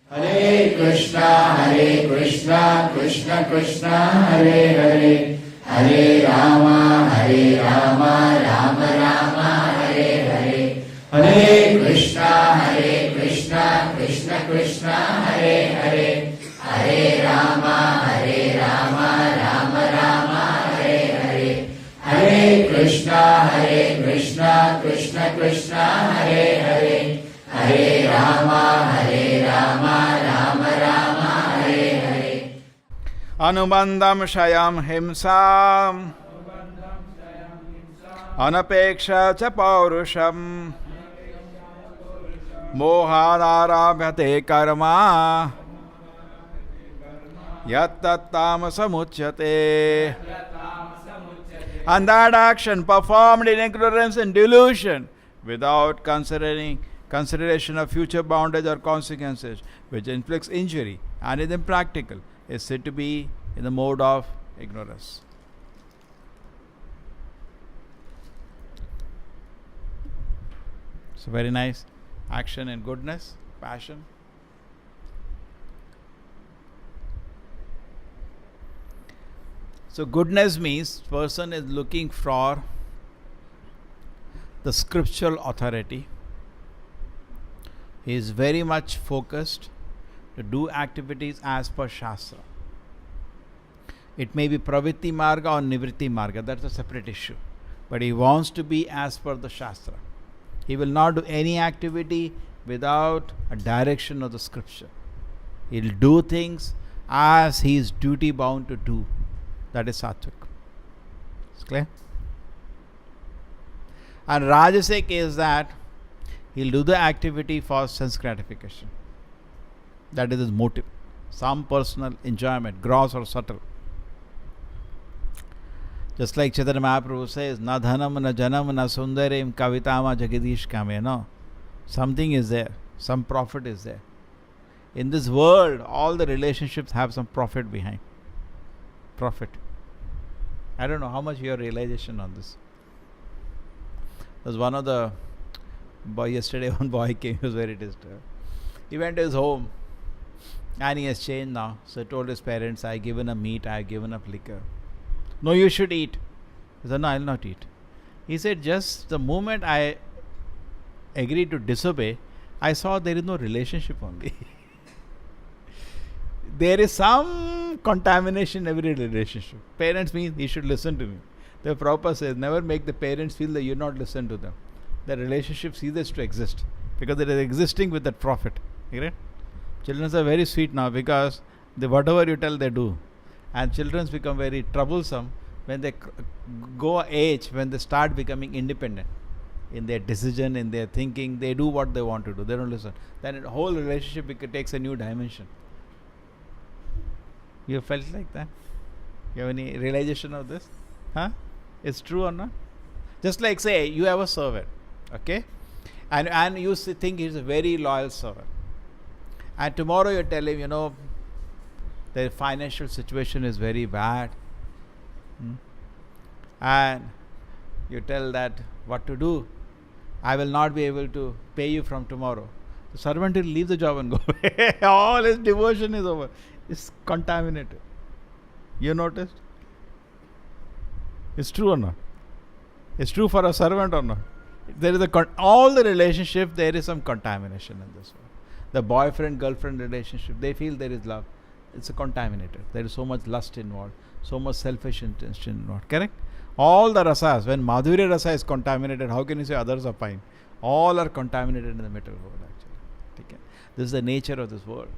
Hare Krishna, Krishna Krishna, Hare Hare, Hare Rama, Rama Rama, Hare Hare. Hare Krishna, Krishna Krishna, Hare Hare, Hare Rama, Rama Rama, Hare Hare. Hare Krishna, Krishna Krishna, Hare Hare, Hare Rama, Rama Rama, Hare Hare. Anubandham shayam himsam anapeksha cha paurusham mohadarabhyate karma yattattamasamuchyate. And that action performed in ignorance and delusion without consideration of future bondage or consequences which inflicts injury and is impractical is said to be in the mode of ignorance. So very nice action in goodness, passion. So goodness means person is looking for the scriptural authority. He is very much focused to do activities as per Shastra. It may be Pravritti Marga or Nivritti Marga, that's a separate issue. But he wants to be as per the Shastra. He will not do any activity without a direction of the scripture. He will do things as he is duty bound to do. That is Sattvic. It's clear? And Rajasic is that he'll do the activity for sense gratification. That is his motive. Some personal enjoyment, gross or subtle. Just like Chaitanya Mahaprabhu says, Na dhanam, na janam, na sundarim, kavitama jagadish kame. No. Something is there. Some profit is there. In this world, all the relationships have some profit behind. Profit. I don't know how much your realization on this. There's one of the yesterday one boy came, he was very disturbed. He went to his home and he has changed now. So he told his parents, I have given up meat, I have given up liquor. No, you should eat. He said, no, I will not eat. He said, just the moment I agreed to disobey, I saw there is no relationship only. There is some contamination in every relationship. Parents mean he should listen to me. The Prabhupada says, never make the parents feel that you not listen to them. The relationship ceases to exist because it is existing with that profit. Right? Children are very sweet now because whatever you tell they do. And children become very troublesome when they go age, when they start becoming independent in their decision, in their thinking. They do what they want to do. They don't listen. Then the whole relationship takes a new dimension. You felt like that? You have any realization of this? Huh? It's true or not? Just like say you have a servant, okay? And you think he's a very loyal servant. And tomorrow you tell him, the financial situation is very bad. And you tell that what to do. I will not be able to pay you from tomorrow. The servant will leave the job and go away. All his devotion is over. It's contaminated. You noticed? It's true or not? It's true for a servant or not? There is all the relationship, there is some contamination in this one. The boyfriend-girlfriend relationship, they feel there is love. It's contaminated. There is so much lust involved, so much selfish intention involved. Correct? All the rasas, when Madhurya rasa is contaminated, how can you say others are fine? All are contaminated in the material world actually. Okay? This is the nature of this world.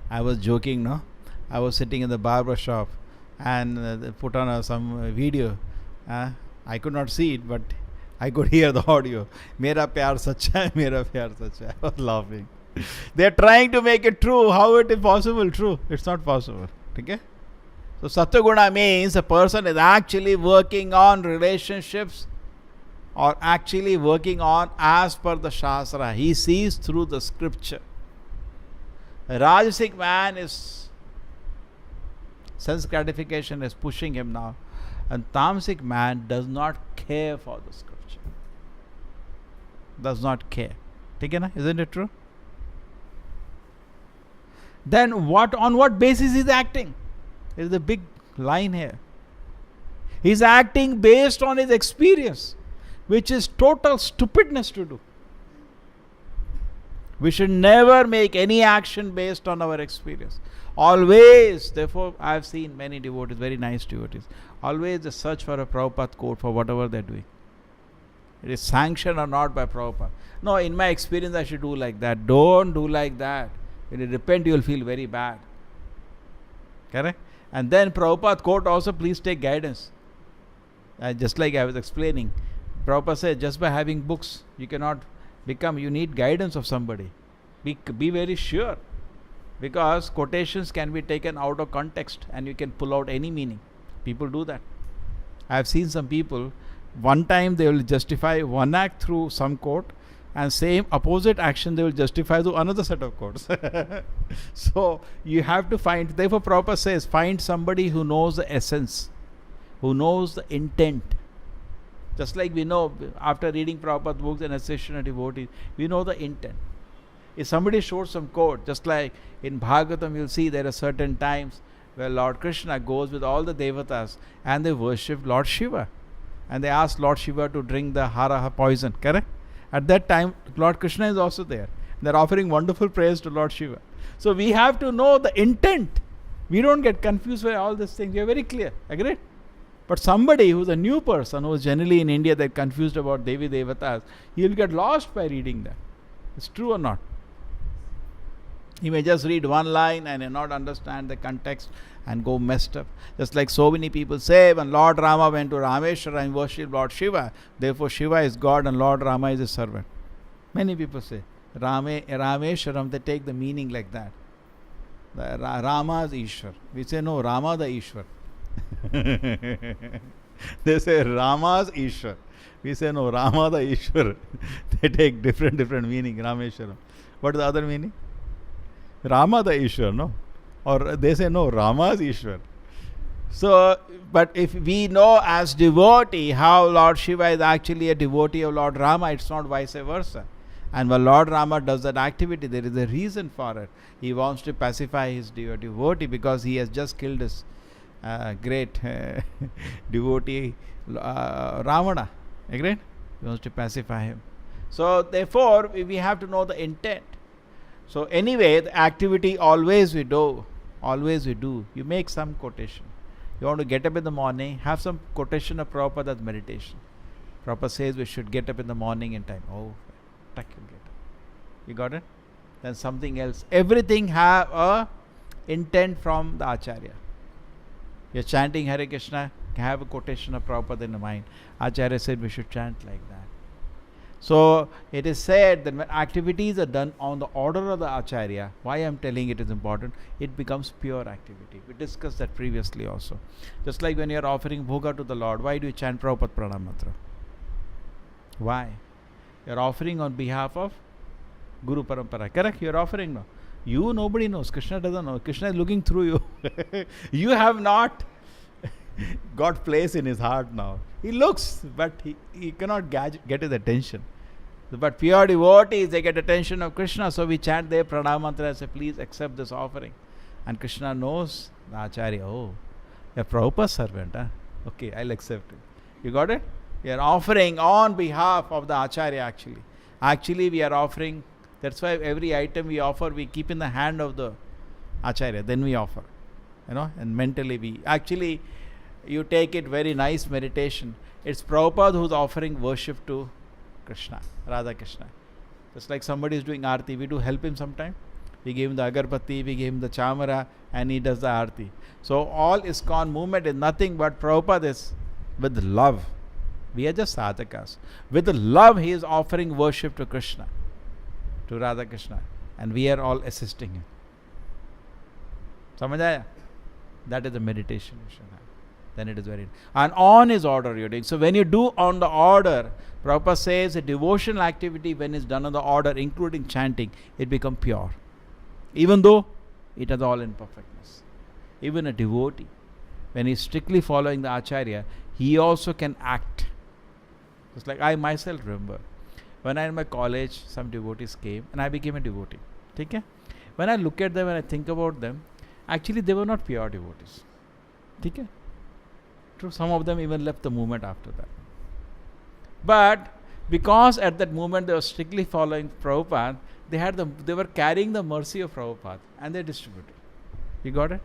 I was joking, no? I was sitting in the barber shop and they put on some video. I could not see it, but I could hear the audio. Mera pyar sacha hai, mera pyar sacha hai. I was laughing. They are trying to make it true. How it is possible? True. It's not possible. Okay? So Sattva means a person is actually working on relationships or actually working on as per the Shastra. He sees through the scripture. A Rajasic man is sense gratification is pushing him now. And Tamasic man does not care for the scripture. Does not care. Okay, na? Isn't it true? then on what basis is acting? There is a big line here. He's acting based on his experience, which is total stupidness to do. We should never make any action based on our experience. Always, therefore, I have seen many devotees, very nice devotees, always they search for a Prabhupada quote for whatever they're doing. It is sanctioned or not by Prabhupada. No, in my experience, I should do like that. Don't do like that. When you repent, you will feel very bad. Correct? And then Prabhupada quote also, please take guidance. Just like I was explaining, Prabhupada said, just by having books, you cannot become, you need guidance of somebody. Be very sure. Because quotations can be taken out of context and you can pull out any meaning. People do that. I have seen some people, one time they will justify one act through some quote, and same opposite action they will justify through another set of quotes. So you have to find, therefore Prabhupada says, find somebody who knows the essence, who knows the intent. Just like we know, after reading Prabhupada books and association of devotees, we know the intent. If somebody shows some quote, just like in Bhagavatam, you'll see there are certain times where Lord Krishna goes with all the devatas and they worship Lord Shiva. And they ask Lord Shiva to drink the haraha poison, correct? At that time, Lord Krishna is also there. They're offering wonderful praise to Lord Shiva. So we have to know the intent. We don't get confused by all these things. We are very clear. Agreed? But somebody who's a new person, who is generally in India, they're confused about Devi Devatas, he will get lost by reading that. It's true or not? He may just read one line and not understand the context and go messed up. Just like so many people say, when Lord Rama went to Rameshwara and worshipped Lord Shiva, therefore Shiva is God and Lord Rama is his servant. Many people say, Rameshwaram, they take the meaning like that. Rama is Ishwar. We say, no, Rama the Ishwar. They say, Rama's Ishwar. We say, no, Rama the Ishwar. They take different meaning, Rameshwaram. What is the other meaning? Rama the Ishwar, no? Or they say, no, Rama's Ishwar. So, but if we know as devotee how Lord Shiva is actually a devotee of Lord Rama, it's not vice versa. And when Lord Rama does that activity, there is a reason for it. He wants to pacify his devotee because he has just killed his great devotee Ravana. Agreed? He wants to pacify him. So, therefore, we have to know the intent. So anyway, the activity always we do. You make some quotation. You want to get up in the morning, have some quotation of Prabhupada as meditation. Prabhupada says we should get up in the morning in time. Oh, tuck you get up. You got it? Then something else. Everything have a intent from the Acharya. You're chanting Hare Krishna, have a quotation of Prabhupada in the mind. Acharya said we should chant like that. So it is said that when activities are done on the order of the Acharya, why I am telling it is important, it becomes pure activity. We discussed that previously also. Just like when you are offering bhoga to the Lord, why do you chant Prabhupada Pranam Mantra? Why? You are offering on behalf of Guru Parampara. Correct? You are offering no. You, nobody knows. Krishna doesn't know. Krishna is looking through you. You have not got place in his heart now. He looks, but he cannot get his attention. But pure devotees, they get attention of Krishna. So we chant their pranam mantra and say, please accept this offering. And Krishna knows the Acharya. Oh, you're Prabhupada's servant. Huh? Okay, I'll accept it. You got it? You're offering on behalf of the Acharya actually. Actually, we are offering. That's why every item we offer, we keep in the hand of the Acharya. Then we offer. And mentally we actually, you take it very nice meditation. It's Prabhupada who's offering worship to Krishna, Radha Krishna. Just like somebody is doing arti, we do help him sometime. We give him the agarbatti, we give him the chamara, and he does the arti. So all ISKCON movement is nothing but Prabhupada is with love. We are just sadhakas. With love, he is offering worship to Krishna, to Radha Krishna, and we are all assisting him. Samajh aaya? That is the meditation you should have. Then it is very. And on his order you're doing. So when you do on the order, Prabhupada says a devotional activity when it's done on the order, including chanting, it becomes pure. Even though it has all imperfectness. Even a devotee, when he's strictly following the Acharya, he also can act. Just like I myself remember, when I in my college, some devotees came and I became a devotee. Okay? when I look at them and I think about them, actually they were not pure devotees. Okay? True, some of them even left the movement after that. But because at that moment they were strictly following Prabhupada, they were carrying the mercy of Prabhupada and they distributed. You got it?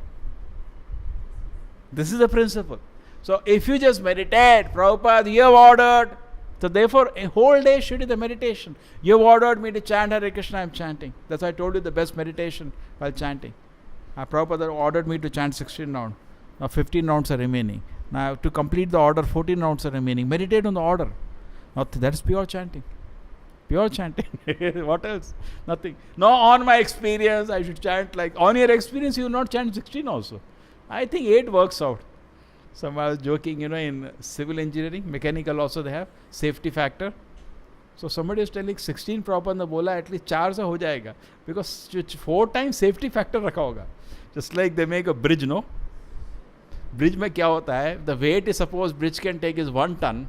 This is the principle. So if you just meditate, Prabhupada, you have ordered, so therefore a whole day should be the meditation. You have ordered me to chant Hare Krishna, I am chanting. That's why I told you the best meditation while chanting. Prabhupada ordered me to chant 16 rounds. Now 15 rounds are remaining. Now to complete the order, 14 rounds are remaining. Meditate on the order. Now that is pure chanting. Pure chanting. What else? Nothing. No, on my experience, I should chant like, on your experience, you will not chant 16 also. I think 8 works out. Some I was joking, in civil engineering, mechanical also they have, safety factor. So somebody is telling 16 proper ne bola, at least 4 se ho jayega. Because 4 times safety factor rakha hoga. Just like they make a bridge, no? Bridge mein kya hota hai? The weight is suppose bridge can take is 1 ton.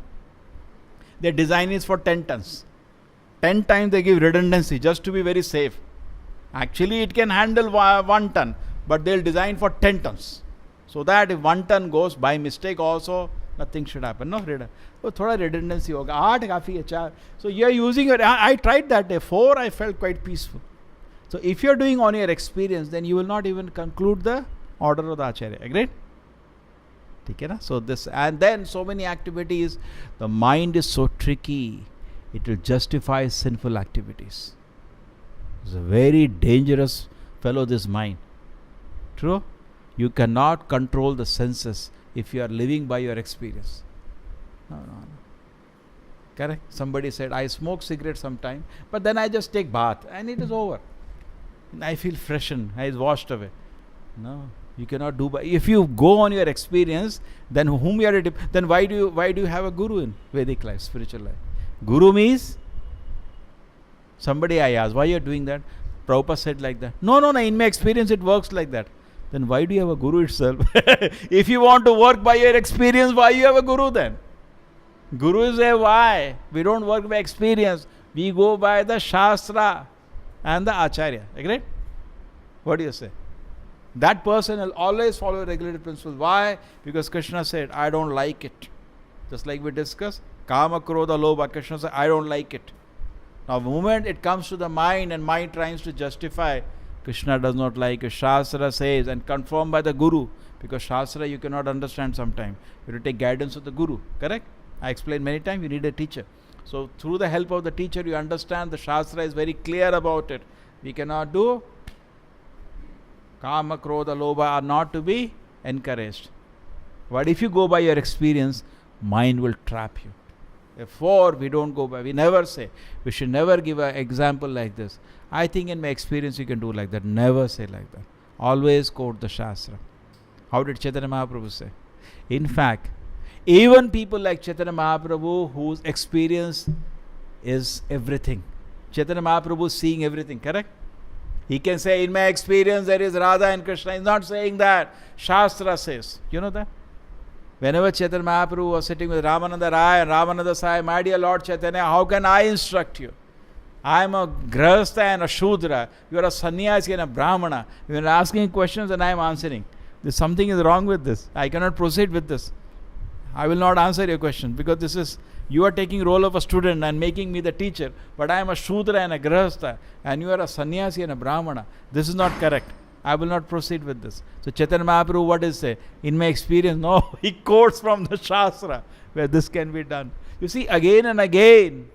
Their design is for 10 tons. 10 times they give redundancy just to be very safe. Actually it can handle 1 ton, but they'll design for 10 tons. So that if 1 ton goes by mistake also, nothing should happen. No, so thoda redundancy hoga. 8 kafi hai, 4. So you are using your, I tried that day. 4 I felt quite peaceful. So if you are doing on your experience, then you will not even conclude the order of the Acharya. Agreed? Okay, na? So this, and then so many activities, the mind is so tricky, it will justify sinful activities. It's a very dangerous fellow, this mind. True? You cannot control the senses if you are living by your experience. No. Correct? Somebody said, I smoke cigarette sometime, but then I just take bath and it is over. And I feel freshened, I is washed away. No. You cannot do. If you go on your experience, then whom you are, then why do you have a guru in Vedic life, spiritual life? Guru means somebody I asked, why you are doing that? Prabhupada said like that. No. In my experience, it works like that. Then why do you have a guru itself? If you want to work by your experience, why you have a guru then? Guru is a why. We don't work by experience. We go by the Shastra and the Acharya. Agreed? What do you say? That person will always follow regulated principles. Why? Because Krishna said, I don't like it. Just like we discussed, Kama, Krodha, Lobha, Krishna said, I don't like it. Now, the moment it comes to the mind and mind tries to justify, Krishna does not like it. Shastra says, and confirmed by the Guru, because Shastra you cannot understand sometimes. You have to take guidance of the Guru. Correct? I explained many times, you need a teacher. So, through the help of the teacher, you understand the Shastra is very clear about it. We cannot do. Kama, Krodha, Lobha are not to be encouraged. But if you go by your experience, mind will trap you. Therefore, we don't go by, we never say, we should never give an example like this. I think in my experience you can do like that. Never say like that. Always quote the Shastra. How did Chaitanya Mahaprabhu say? In fact, even people like Chaitanya Mahaprabhu whose experience is everything. Chaitanya Mahaprabhu is seeing everything, correct? He can say, in my experience there is Radha and Krishna. He is not saying that. Shastra says. You know that? Whenever Chaitanya Mahaprabhu was sitting with Ramananda Rai and Ramananda Sai, my dear Lord Chaitanya, how can I instruct you? I am a Grahastha and a Shudra. You are a Sannyasi and a Brahmana. You are asking questions and I am answering. Something is wrong with this. I cannot proceed with this. I will not answer your question because this is, you are taking role of a student and making me the teacher. But I am a Shudra and a Grahastha and you are a Sannyasi and a Brahmana. This is not correct. I will not proceed with this. So Chaitanya Mahaprabhu, what is say? In my experience, no, he quotes from the Shastra where this can be done. You see, again and again,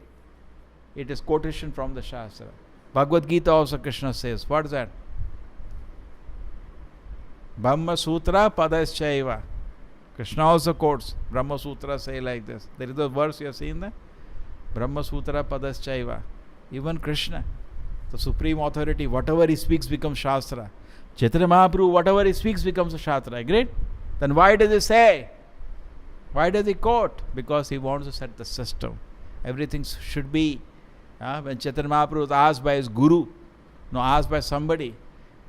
it is quotation from the Shastra. Bhagavad Gita also Krishna says, what is that? Brahma Sutra Padaschaiva. Krishna also quotes. Brahma Sutra say like this. There is a verse you have seen there. Brahma Sutra Padaschaiva. Even Krishna, the supreme authority, whatever he speaks becomes Shastra. Chaitanya Mahaprabhu, whatever he speaks becomes a Shastra. Agreed? Then why does he say? Why does he quote? Because he wants to set the system. Everything should be. When Chaitanya Mahaprabhu was asked by his guru, asked by somebody,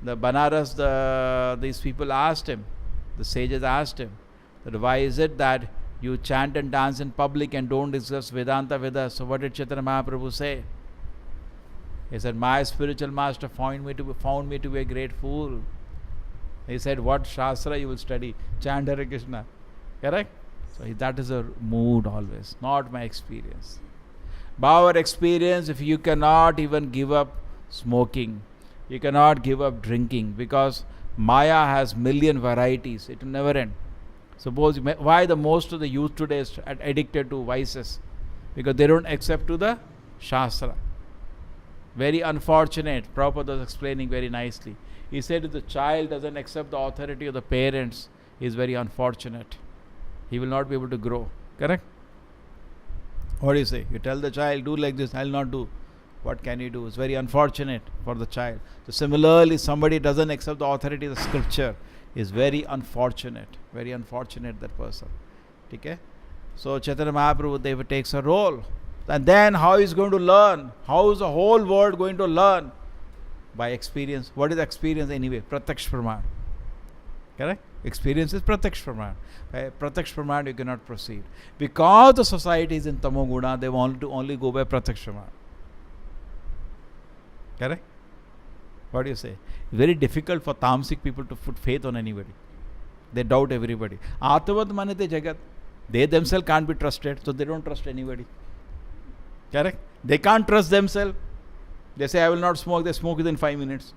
the Banaras, these people asked him, the sages asked him, that why is it that you chant and dance in public and don't discuss Vedanta with us? So what did Chaitanya Mahaprabhu say? He said, my spiritual master found me to be a great fool. He said, what Shastra you will study? Chant Hare Krishna. Correct? So that is a mood always, not my experience. By our experience, if you cannot even give up smoking, you cannot give up drinking, because Maya has million varieties. It will never end. Suppose, why the most of the youth today is addicted to vices? Because they don't accept to the Shastra. Very unfortunate. Prabhupada was explaining very nicely. He said if the child doesn't accept the authority of the parents, he is very unfortunate. He will not be able to grow. Correct? What do you say? You tell the child, do like this, I will not do. What can you do? It's very unfortunate for the child. So similarly, somebody doesn't accept the authority of the scripture is very unfortunate. Very unfortunate, that person. Okay? So Chaitanya Mahaprabhu Deva takes a role. And then how is going to learn? How is the whole world going to learn? By experience. What is experience anyway? Pratyaksh Praman. Correct? Experience is Pratyaksh Praman. By Pratyaksh Praman you cannot proceed. Because the society is in Tamoguna, they want to only go by Pratyaksh Praman. Correct? What do you say? It's very difficult for Tamasic people to put faith on anybody. They doubt everybody. Atavad manate jagat. They themselves can't be trusted, so they don't trust anybody. Correct? They can't trust themselves. They say, I will not smoke. They smoke within 5 minutes.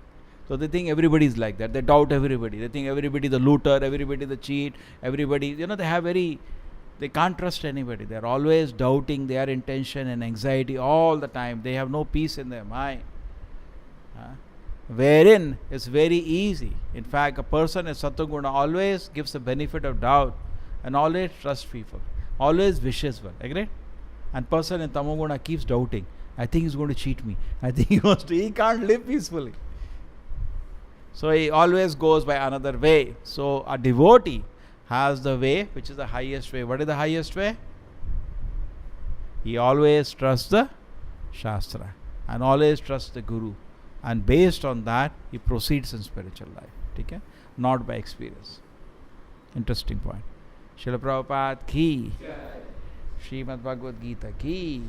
So they think everybody is like that. They doubt everybody. They think everybody is the looter, everybody is the cheat, everybody, they can't trust anybody. They are always doubting their intention and anxiety all the time. They have no peace in their mind. Wherein it's very easy. In fact, a person in Sattva-guna always gives the benefit of doubt and always trusts people. Always wishes well. Agree? And person in Tamoguna keeps doubting. I think he's going to cheat me. I think he can't live peacefully. So he always goes by another way. So a devotee has the way which is the highest way. What is the highest way? He always trusts the Shastra and always trusts the Guru. And based on that, he proceeds in spiritual life. Okay? Not by experience. Interesting point. Srila Prabhupada ki. Srimad Bhagavad Gita ki.